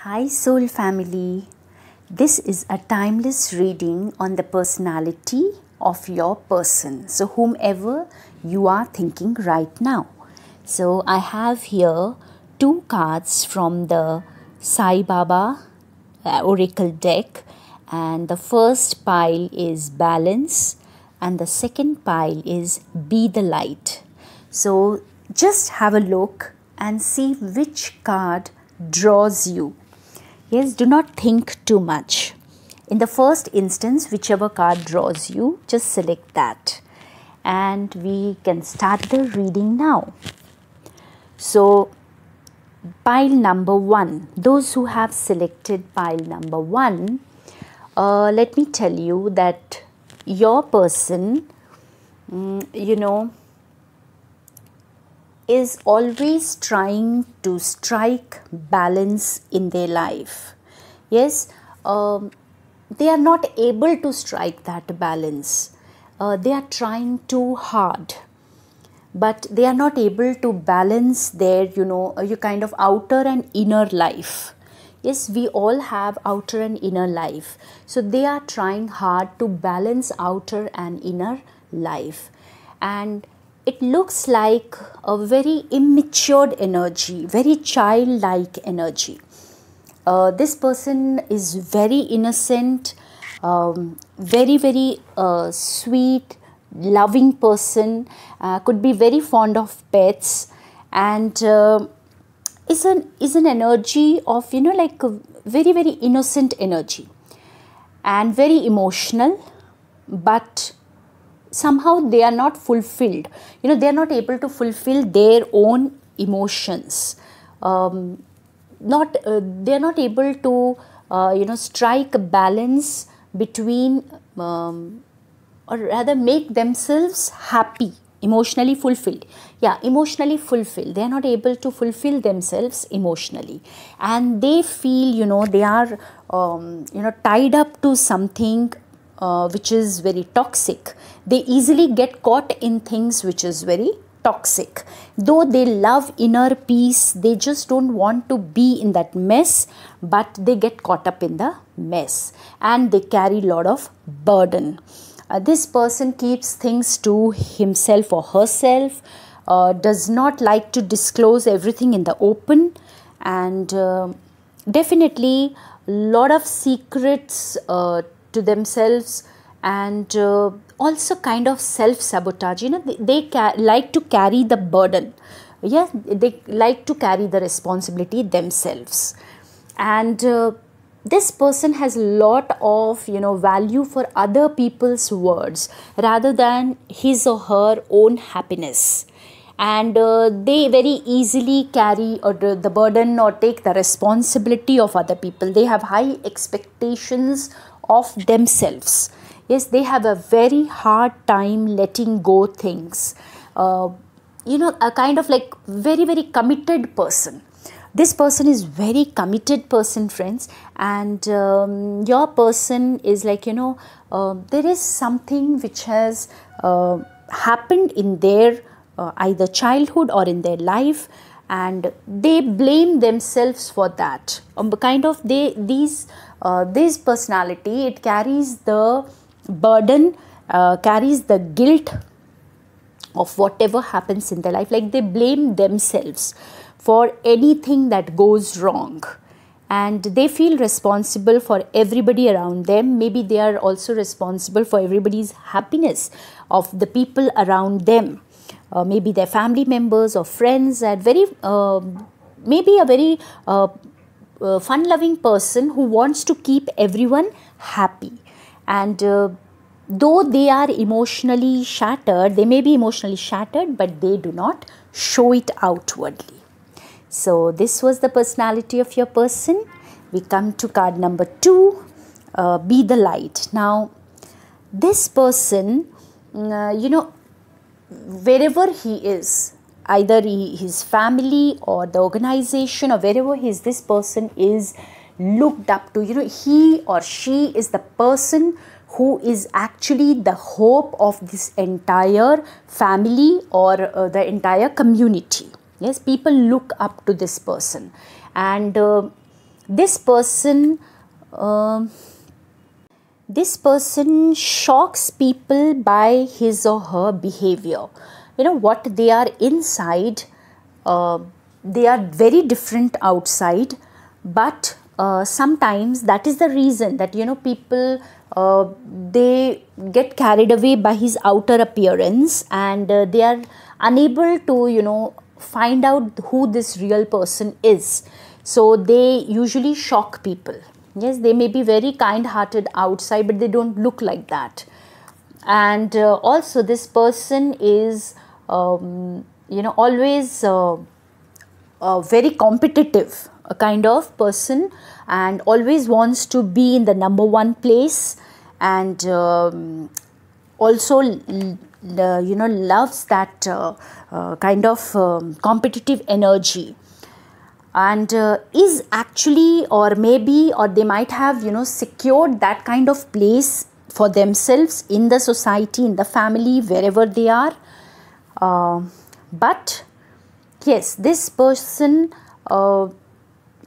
Hi Soul Family, this is a timeless reading on the personality of your person. So whomever you are thinking right now. So I have here two cards from the Sai Baba Oracle deck, and the first pile is balance and the second pile is be the light. So just have a look and see which card draws you. Yes, do not think too much. In the first instance, whichever card draws you, just select that. And we can start the reading now. So, pile number 1. Those who have selected pile number 1, let me tell you that your person, is always trying to strike balance in their life. Yes, they are not able to strike that balance. They are trying too hard, but they are not able to balance their, your kind of outer and inner life. Yes, we all have outer and inner life. So they are trying hard to balance outer and inner life. And it looks like a very immature energy, very childlike energy. This person is very innocent, very sweet, loving person, could be very fond of pets, and is an energy of, like a very innocent energy and very emotional, but somehow they are not fulfilled. They are not able to fulfill their own emotions. They are not able to strike a balance between, or rather make themselves happy, emotionally fulfilled. Emotionally fulfilled. They are not able to fulfill themselves emotionally, and they feel they are tied up to something which is very toxic. They easily get caught in things which is very toxic. Though they love inner peace, they just don't want to be in that mess, but they get caught up in the mess and they carry a lot of burden. This person keeps things to himself or herself, does not like to disclose everything in the open, and definitely a lot of secrets to themselves, and also kind of self-sabotage. They like to carry the burden. They like to carry the responsibility themselves, and this person has a lot of value for other people's words rather than his or her own happiness, and they very easily carry the burden or take the responsibility of other people. They have high expectations of themselves. Yes, they have a very hard time letting go things. A kind of like very committed person. This person is very committed person, friends, and your person is like, there is something which has happened in their either childhood or in their life, and they blame themselves for that. This personality, it carries the burden, carries the guilt of whatever happens in their life. Like they blame themselves for anything that goes wrong, and they feel responsible for everybody around them. Maybe they are also responsible for everybody's happiness of the people around them. Maybe their family members or friends, and maybe a very fun-loving person who wants to keep everyone happy. And though they are emotionally shattered, they may be emotionally shattered, but they do not show it outwardly. So this was the personality of your person. We come to card number 2, be the light. Now, this person, wherever he is, either his family or the organization or wherever he is, this person is looked up to. He or she is the person who is actually the hope of this entire family or the entire community. Yes, people look up to this person, and this person um this person shocks people by his or her behavior. What they are inside, uh, they are very different outside, but sometimes that is the reason that people they get carried away by his outer appearance, and they are unable to find out who this real person is. So they usually shock people. Yes, they may be very kind hearted outside, but they don't look like that. And also this person is always very competitive, a kind of person, and always wants to be in the number one place, and also loves that kind of competitive energy, and is actually, or maybe, or they might have secured that kind of place for themselves in the society, in the family, wherever they are. But yes, this person,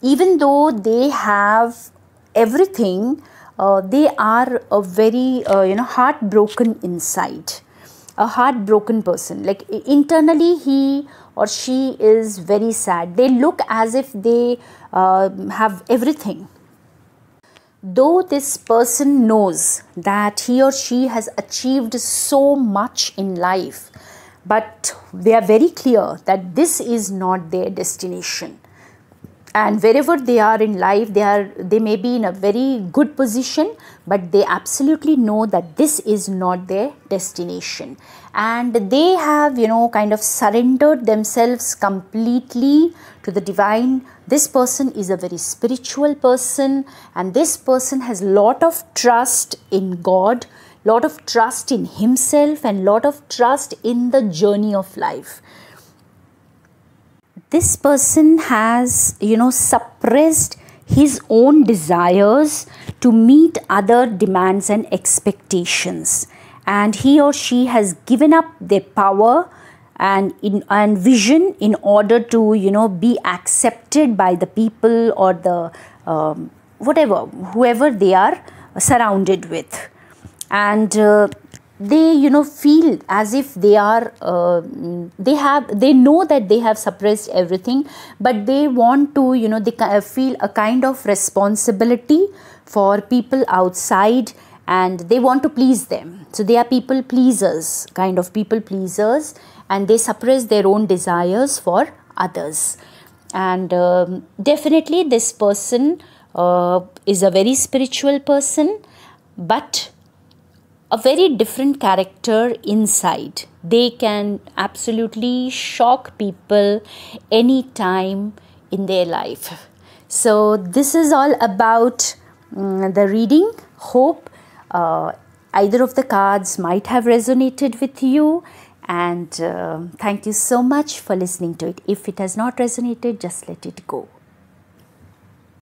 even though they have everything, they are a very heartbroken inside, a heartbroken person. Like internally, he or she is very sad. They look as if they have everything. Though this person knows that he or she has achieved so much in life, but they are very clear that this is not their destination. And wherever they are in life, they may be in a very good position, but they absolutely know that this is not their destination, and they have kind of surrendered themselves completely to the divine. This person is a very spiritual person, and this person has lot of trust in God, lot of trust in himself, and lot of trust in the journey of life. This person has suppressed his own desires to meet other demands and expectations, and he or she has given up their power and vision in order to be accepted by the people, or the whoever they are surrounded with. And they feel as if they are they know that they have suppressed everything, but they want to they feel a kind of responsibility for people outside, and they want to please them. So they are people pleasers, kind of people pleasers, and they suppress their own desires for others. And definitely this person is a very spiritual person, but a very different character inside. They can absolutely shock people anytime in their life. So this is all about the reading. Hope either of the cards might have resonated with you, and thank you so much for listening to it. If it has not resonated, just let it go.